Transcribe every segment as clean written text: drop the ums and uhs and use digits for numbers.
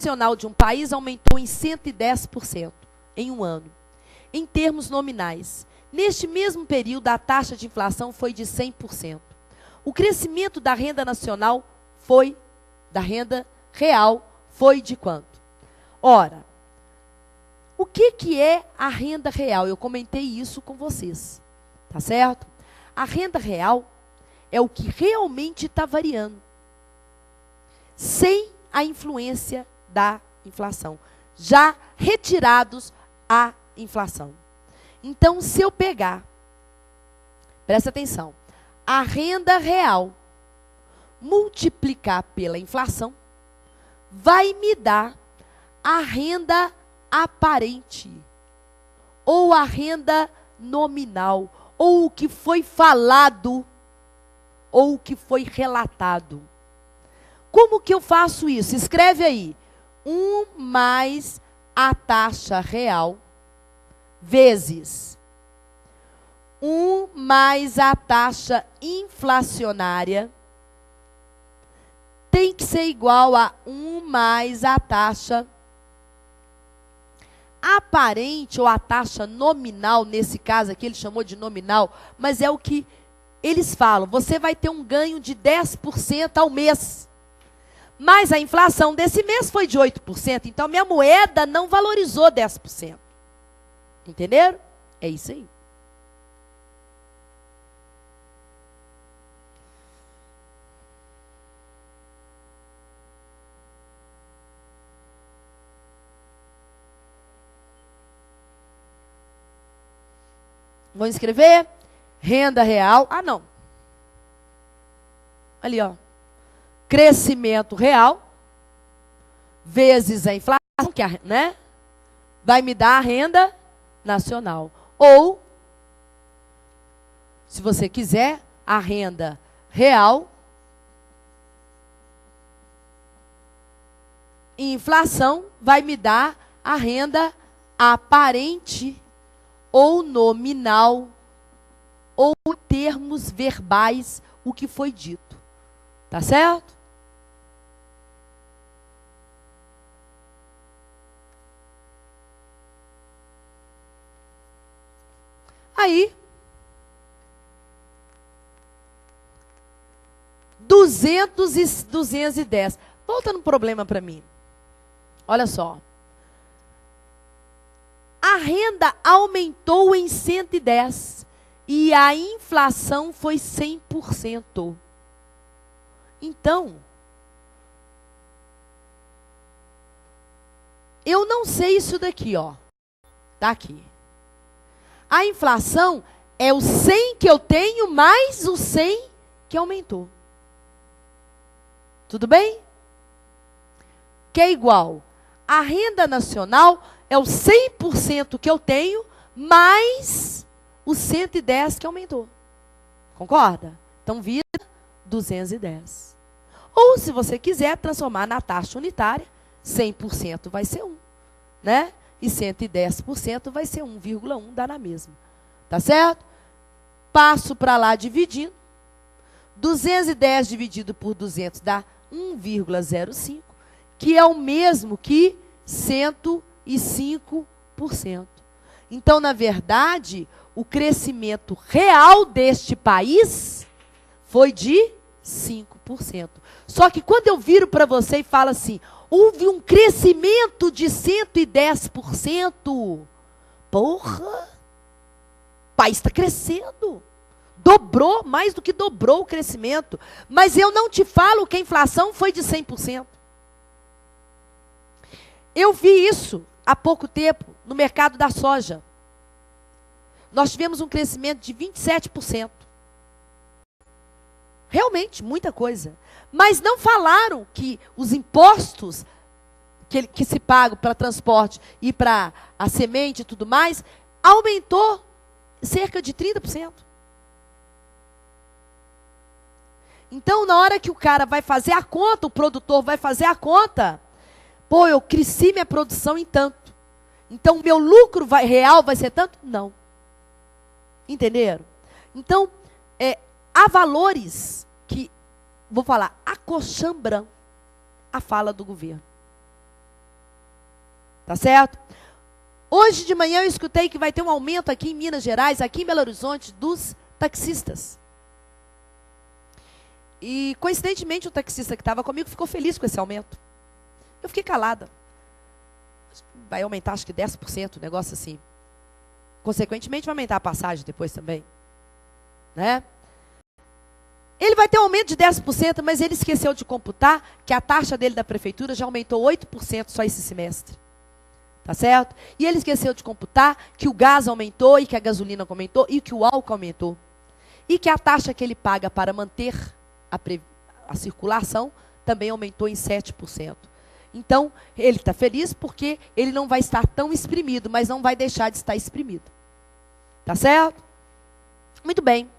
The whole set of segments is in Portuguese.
nacional de um país aumentou em 110% em um ano, em termos nominais. Neste mesmo período, a taxa de inflação foi de 100%. O crescimento da renda nacional da renda real, foi de quanto? Ora, o que é a renda real? Eu comentei isso com vocês, tá certo? A renda real é o que realmente está variando, sem a influência da inflação, já retirados a inflação. Então, se eu pegar, presta atenção, a renda real multiplicar pela inflação, vai me dar a renda aparente, ou a renda nominal, ou o que foi falado, ou o que foi relatado. Como que eu faço isso? Escreve aí, 1 mais a taxa real, vezes 1 mais a taxa inflacionária, tem que ser igual a 1 mais a taxa aparente, ou a taxa nominal, nesse caso aqui ele chamou de nominal, mas é o que eles falam, você vai ter um ganho de 10% ao mês. Mas a inflação desse mês foi de 8%, então minha moeda não valorizou 10%. Entenderam? É isso aí. Vou escrever renda real. Ah, não. Ali, ó. Crescimento real vezes a inflação, que é, né? Vai me dar a renda nacional. Ou, se você quiser, a renda real e inflação vai me dar a renda aparente ou nominal, ou em termos verbais, o que foi dito. Tá certo? Aí, 210. Volta no problema para mim. Olha só. A renda aumentou em 110 e a inflação foi 100%. Então, eu não sei isso daqui, ó. Tá aqui. A inflação é o 100 que eu tenho mais o 100 que aumentou. Tudo bem? Que é igual. A renda nacional é o 100% que eu tenho, mais o 110 que aumentou. Concorda? Então, vira 210. Ou, se você quiser transformar na taxa unitária, 100% vai ser 1, né? E 110% vai ser 1,1, dá na mesma. Tá certo? Passo para lá dividindo. 210 dividido por 200 dá 1,05, que é o mesmo que 105%. Então, na verdade, o crescimento real deste país foi de 5%. Só que quando eu viro para você e falo assim, houve um crescimento de 110%, porra, o país está crescendo. Dobrou, mais do que dobrou o crescimento. Mas eu não te falo que a inflação foi de 100%. Eu vi isso há pouco tempo no mercado da soja. Nós tivemos um crescimento de 27%. Realmente, muita coisa. Mas não falaram que os impostos que se pagam para transporte e para a semente e tudo mais, aumentou cerca de 30%. Então, na hora que o cara vai fazer a conta, o produtor vai fazer a conta, pô, eu cresci minha produção em tanto. Então, meu lucro real vai ser tanto? Não. Entenderam? Então, há valores que, vou falar, acochambram a fala do governo. Tá certo? Hoje de manhã eu escutei que vai ter um aumento aqui em Minas Gerais, aqui em Belo Horizonte, dos taxistas. E, coincidentemente, o taxista que estava comigo ficou feliz com esse aumento. Eu fiquei calada. Vai aumentar, acho que 10%, um negócio assim. Consequentemente, vai aumentar a passagem depois também. Né? Ele vai ter um aumento de 10%, mas ele esqueceu de computar que a taxa dele da prefeitura já aumentou 8% só esse semestre. Tá certo? E ele esqueceu de computar que o gás aumentou, e que a gasolina aumentou, e que o álcool aumentou. E que a taxa que ele paga para manter a circulação também aumentou em 7%. Então, ele está feliz porque ele não vai estar tão exprimido, mas não vai deixar de estar exprimido. Tá certo? Muito bem.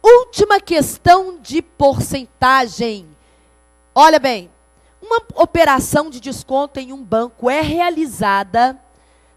Última questão de porcentagem. Olha bem, uma operação de desconto em um banco é realizada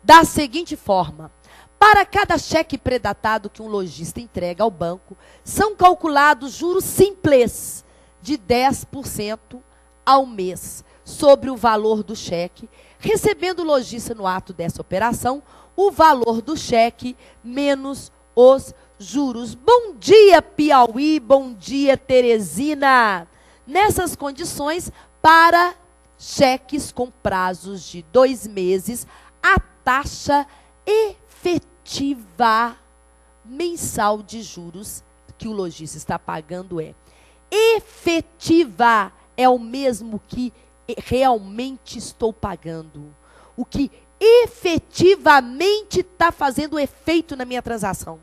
da seguinte forma. Para cada cheque predatado que um lojista entrega ao banco, são calculados juros simples de 10% ao mês sobre o valor do cheque, recebendo o lojista no ato dessa operação o valor do cheque menos os juros. Bom dia, Piauí, bom dia, Teresina. Nessas condições, para cheques com prazos de 2 meses, a taxa efetiva mensal de juros que o lojista está pagando é efetiva, é o mesmo que realmente estou pagando. O que efetivamente está fazendo efeito na minha transação.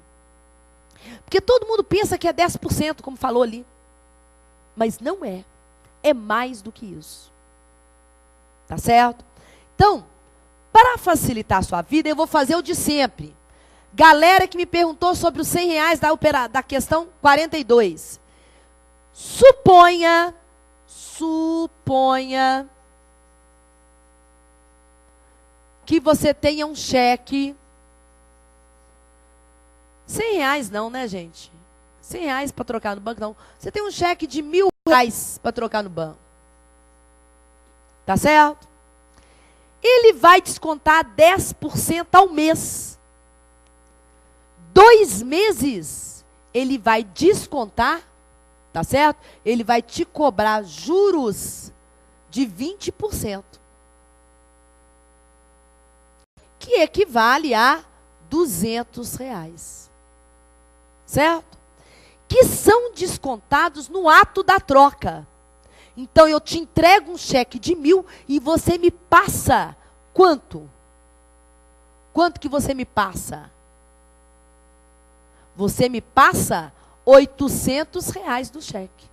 Porque todo mundo pensa que é 10%, como falou ali. Mas não é. É mais do que isso. Tá certo? Então, para facilitar a sua vida, eu vou fazer o de sempre. Galera que me perguntou sobre os R$100 da questão 42. Suponha que você tenha um cheque. R$100 não, né, gente? R$100 para trocar no banco, não. Você tem um cheque de R$1.000 para trocar no banco. Tá certo? Ele vai descontar 10% ao mês. 2 meses, ele vai descontar, tá certo? Ele vai te cobrar juros de 20%. Que equivale a R$200. Certo? Que são descontados no ato da troca. Então, eu te entrego um cheque de 1.000 e você me passa quanto? Quanto que você me passa? Você me passa R$800 do cheque.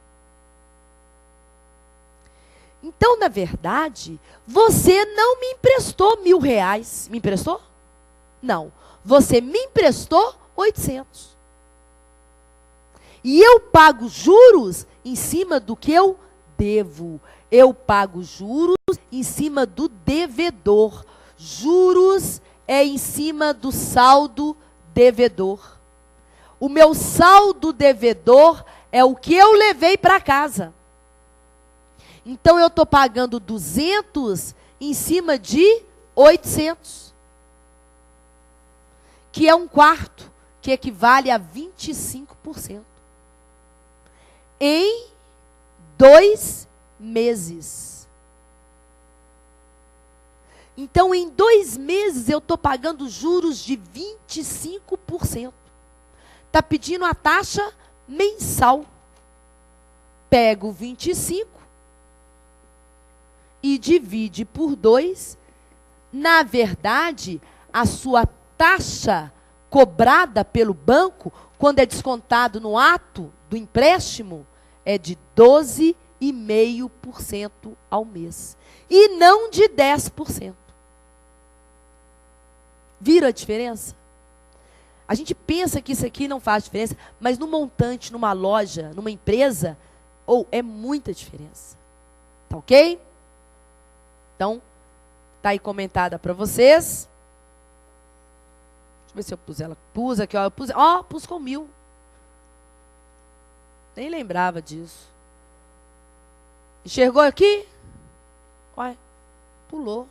Então, na verdade, você não me emprestou R$1.000. Me emprestou? Não. Você me emprestou 800. E eu pago juros em cima do que eu devo. Eu pago juros em cima do devedor. Juros é em cima do saldo devedor. O meu saldo devedor é o que eu levei para casa. Então, eu estou pagando 200 em cima de 800. Que é 1/4, que equivale a 25%. Em 2 meses. Então, em 2 meses, eu estou pagando juros de 25%. Está pedindo a taxa mensal. Pego 25 e divide por 2. Na verdade, a sua taxa cobrada pelo banco, quando é descontado no ato do empréstimo, é de 12,5% ao mês. E não de 10%. Viram a diferença? A gente pensa que isso aqui não faz diferença, mas no montante, numa loja, numa empresa, é muita diferença. Tá ok? Então, tá aí comentada para vocês. Deixa eu ver se eu pus ela. Pus aqui, ó. Pus com 1.000. Nem lembrava disso. Enxergou aqui? Ué, pulou.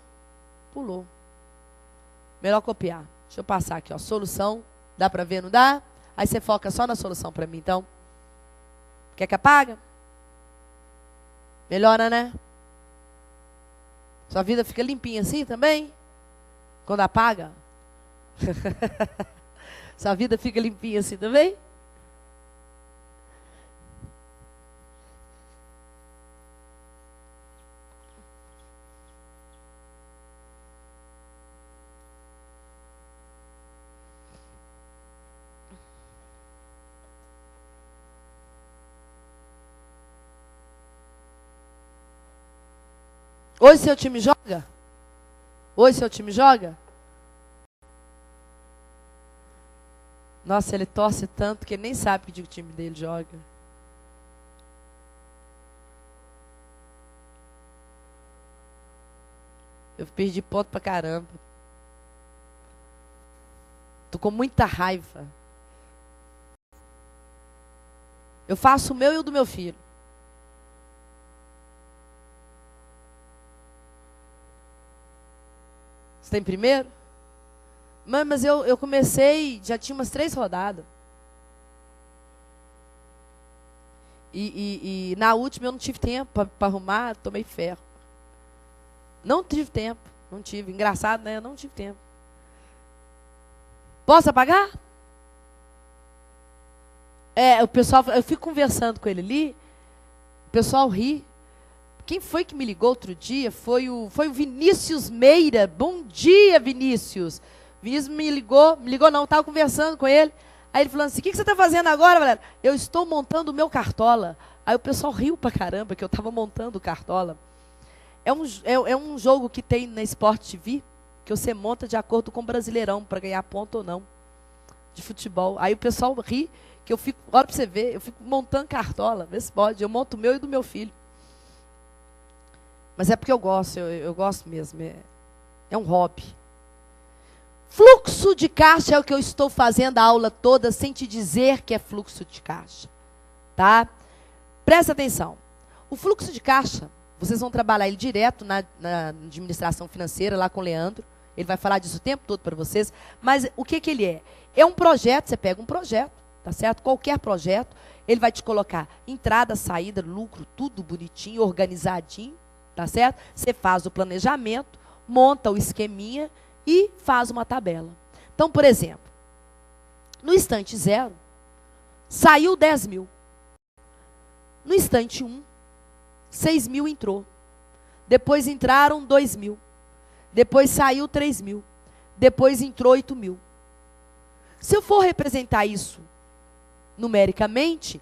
Pulou. Melhor copiar. Deixa eu passar aqui, ó. Solução. Dá para ver, não dá? Aí você foca só na solução para mim, então. Quer que apaga? Melhora, né? Sua vida fica limpinha assim também? Quando apaga? Sua vida fica limpinha assim também? Hoje seu time joga? Hoje seu time joga? Nossa, ele torce tanto que ele nem sabe que dia o time dele joga. Eu perdi ponto pra caramba. Tô com muita raiva. Eu faço o meu e o do meu filho. Você tem primeiro? Mas eu comecei, já tinha umas 3 rodadas. E na última eu não tive tempo para arrumar, tomei ferro. Não tive tempo, não tive. Engraçado, né? Eu não tive tempo. Posso apagar? O pessoal, eu fico conversando com ele ali, o pessoal ri. Quem foi que me ligou outro dia? Foi o Vinícius Meira. Bom dia, Vinícius. Vinícius me ligou não, eu estava conversando com ele. Aí ele falando assim, o que você está fazendo agora, Valéria? Eu estou montando o meu Cartola. Aí o pessoal riu pra caramba que eu estava montando o Cartola. É um jogo que tem na Sport TV, que você monta de acordo com o Brasileirão, para ganhar ponto ou não, de futebol. Aí o pessoal ri, que eu fico, olha para você ver, eu fico montando Cartola, vê se pode. Eu monto o meu e do meu filho. Mas é porque eu gosto, eu gosto mesmo. É um hobby. Fluxo de caixa é o que eu estou fazendo a aula toda sem te dizer que é fluxo de caixa. Tá? Presta atenção. O fluxo de caixa, vocês vão trabalhar ele direto na administração financeira, lá com o Leandro. Ele vai falar disso o tempo todo para vocês. Mas o que ele é? É um projeto, você pega um projeto, tá certo? Qualquer projeto, ele vai te colocar entrada, saída, lucro, tudo bonitinho, organizadinho. Tá certo? Você faz o planejamento, monta o esqueminha e faz uma tabela. Então, por exemplo, no instante 0, saiu 10 mil. No instante 1, 6 mil entrou. Depois entraram 2 mil. Depois saiu 3 mil. Depois entrou 8 mil. Se eu for representar isso numericamente,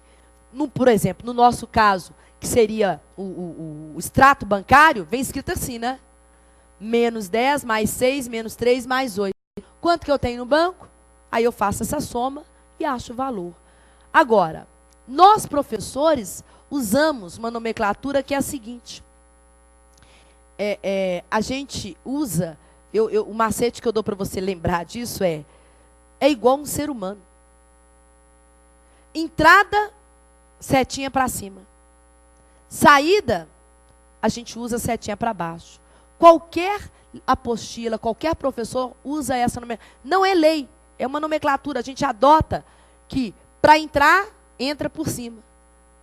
por exemplo, no nosso caso, que seria o extrato bancário, vem escrito assim, né? Menos 10, mais 6, menos 3, mais 8. Quanto que eu tenho no banco? Aí eu faço essa soma e acho o valor. Agora, nós professores usamos uma nomenclatura que é a seguinte. A gente usa, o macete que eu dou para você lembrar disso é igual um ser humano. Entrada, setinha para cima. Saída, a gente usa setinha para baixo. Qualquer apostila, qualquer professor usa essa nomenclatura. Não é lei, é uma nomenclatura. A gente adota que para entrar, entra por cima.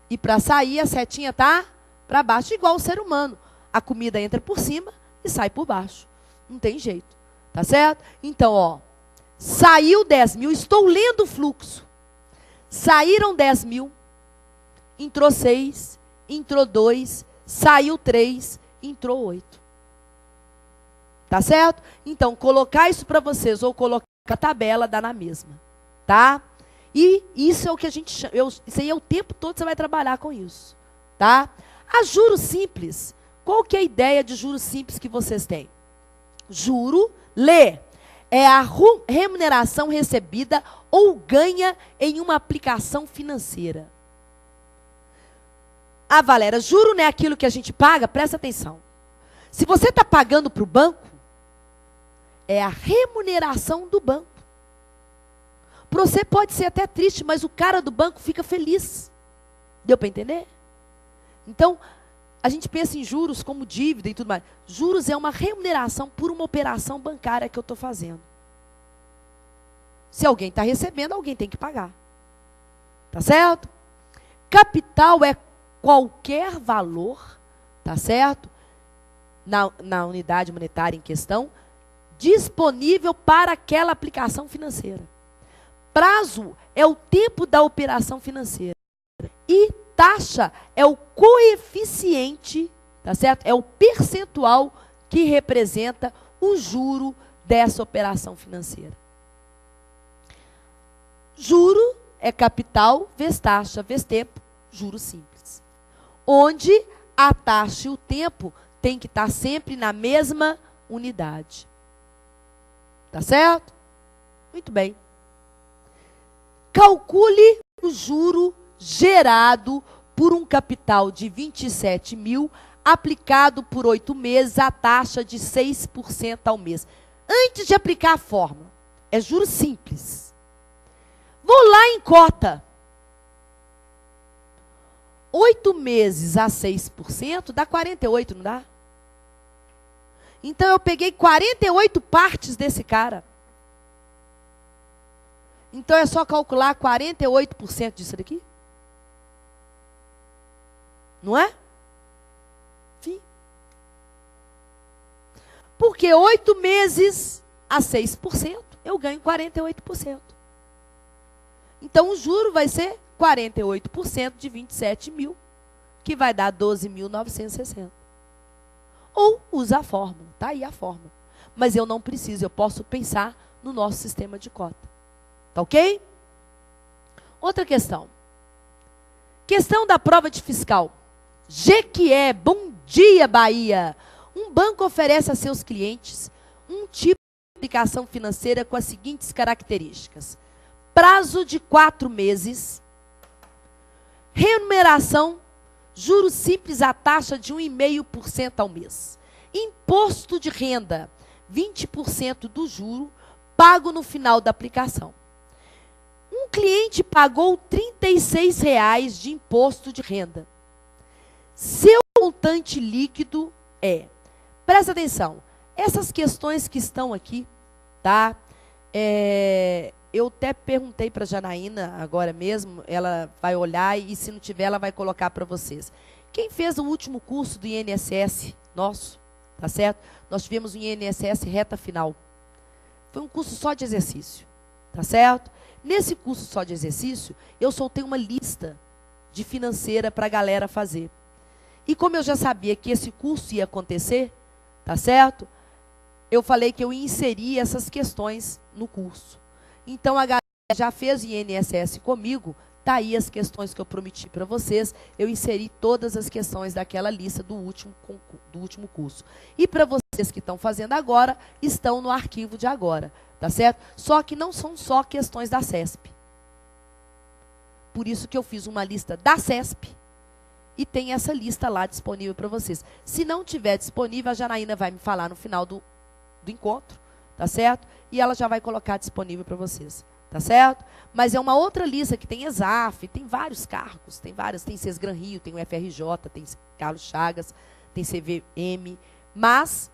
E para sair, a setinha está para baixo, igual o ser humano. A comida entra por cima e sai por baixo. Não tem jeito. Tá certo? Então, ó, saiu 10 mil, estou lendo o fluxo. Saíram 10 mil, entrou 6, entrou 2, saiu 3, entrou 8. Tá certo? Então, colocar isso para vocês ou colocar a tabela dá na mesma. Tá? E isso é o que a gente chama, isso aí é o tempo todo você vai trabalhar com isso. Tá? A juros simples, qual que é a ideia de juros simples que vocês têm? Juro, é a remuneração recebida ou ganha em uma aplicação financeira. Ah, Valéria, juro não é aquilo que a gente paga? Presta atenção. Se você está pagando para o banco, é a remuneração do banco. Para você pode ser até triste, mas o cara do banco fica feliz. Deu para entender? Então, a gente pensa em juros como dívida e tudo mais. Juros é uma remuneração por uma operação bancária que eu estou fazendo. Se alguém está recebendo, alguém tem que pagar. Tá certo? Capital é qualquer valor, tá certo? Na unidade monetária em questão, disponível para aquela aplicação financeira. Prazo é o tempo da operação financeira. E taxa é o coeficiente, tá certo? É o percentual que representa o juro dessa operação financeira. Juro é capital vezes taxa vezes tempo, juro simples. Onde a taxa e o tempo tem que estar sempre na mesma unidade. Tá certo? Muito bem. Calcule o juro gerado por um capital de 27 mil, aplicado por 8 meses, a taxa de 6% ao mês. Antes de aplicar a fórmula, é juro simples. Vou lá em cota. 8 meses a 6% dá 48, não dá? Então eu peguei 48 partes desse cara. Então é só calcular 48% disso daqui? Não é? Sim. Porque 8 meses a 6%, eu ganho 48%. Então o juro vai ser 48% de 27 mil, que vai dar 12.960. Ou usa a fórmula, tá aí a fórmula. Mas eu não preciso, eu posso pensar no nosso sistema de cota. Tá ok? Outra questão. Questão da prova de fiscal. Jequié, bom dia, Bahia. Um banco oferece a seus clientes um tipo de aplicação financeira com as seguintes características. Prazo de 4 meses. Remuneração, juros simples à taxa de 1,5% ao mês. Imposto de renda, 20% do juro, pago no final da aplicação. Um cliente pagou R$ 36,00 de imposto de renda. Seu montante líquido é... Presta atenção, essas questões que estão aqui, tá? Eu até perguntei para a Janaína agora mesmo, ela vai olhar e se não tiver, ela vai colocar para vocês. Quem fez o último curso do INSS nosso, tá certo? Nós tivemos um INSS reta final. Foi um curso só de exercício, tá certo? Nesse curso só de exercício, eu soltei uma lista de financeira para a galera fazer. E como eu já sabia que esse curso ia acontecer, tá certo? Eu falei que eu ia inserir essas questões no curso. Então, a galera já fez o INSS comigo, tá aí as questões que eu prometi para vocês, eu inseri todas as questões daquela lista do último curso. E para vocês que estão fazendo agora, estão no arquivo de agora, tá certo? Só que não são só questões da CESP. Por isso que eu fiz uma lista da CESP e tem essa lista lá disponível para vocês. Se não tiver disponível, a Janaína vai me falar no final do encontro, tá certo? E ela já vai colocar disponível para vocês, tá certo? Mas é uma outra lista que tem ESAF, tem vários cargos, tem Sesgran Rio, tem o FRJ, tem Carlos Chagas, tem CVM, mas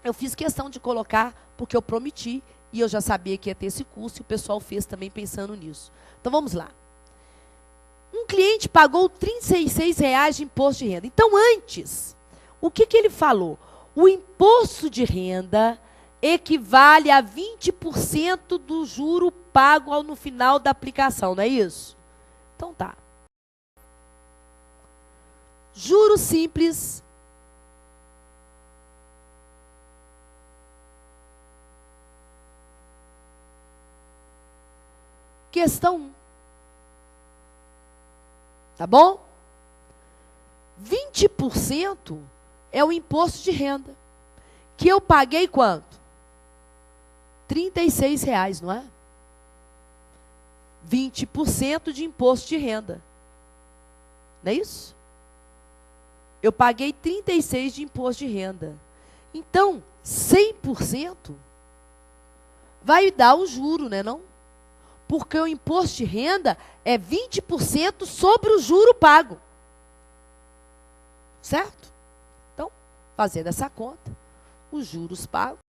eu fiz questão de colocar porque eu prometi e eu já sabia que ia ter esse curso e o pessoal fez também pensando nisso. Então vamos lá. Um cliente pagou R$ 36,00 de imposto de renda. Então antes, o que ele falou? O imposto de renda equivale a 20% do juro pago no final da aplicação, não é isso? Então tá. Juro simples. Questão 1. Tá bom? 20% é o imposto de renda. Que eu paguei quanto? R$ 36,00, não é? 20% de imposto de renda. Não é isso? Eu paguei 36% de imposto de renda. Então, 100% vai dar o juro, né, não? Porque o imposto de renda é 20% sobre o juro pago. Certo? Então, fazendo essa conta, os juros pagos